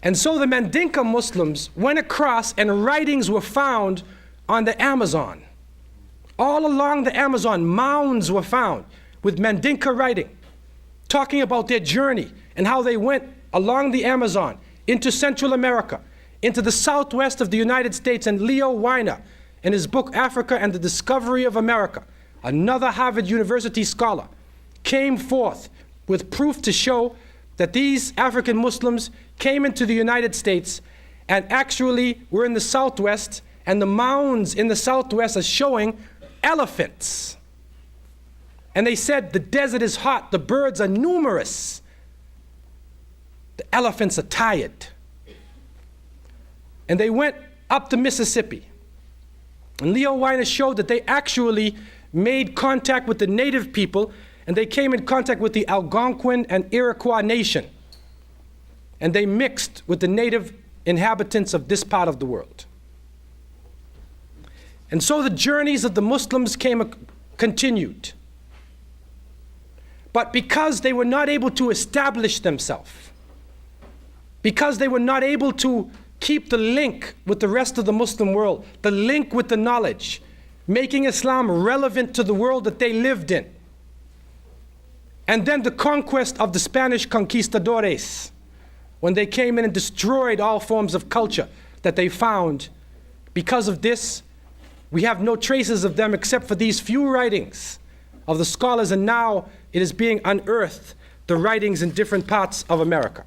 And so the Mandinka Muslims went across and writings were found on the Amazon. All along the Amazon, mounds were found with Mandinka writing, talking about their journey and how they went along the Amazon into Central America, into the southwest of the United States. And Leo Weiner, in his book Africa and the Discovery of America, another Harvard University scholar, came forth with proof to show that these African Muslims came into the United States and actually were in the southwest, and the mounds in the southwest are showing elephants. And they said the desert is hot, the birds are numerous, the elephants are tired. And they went up the Mississippi. And Leo Weiner showed that they actually made contact with the native people, and they came in contact with the Algonquin and Iroquois nation. And they mixed with the native inhabitants of this part of the world. And so the journeys of the Muslims continued. But because they were not able to establish themselves, because they were not able to keep the link with the rest of the Muslim world, the link with the knowledge, making Islam relevant to the world that they lived in. And then the conquest of the Spanish conquistadores, when they came in and destroyed all forms of culture that they found. Because of this, we have no traces of them except for these few writings of the scholars, and now it is being unearthed, the writings in different parts of America.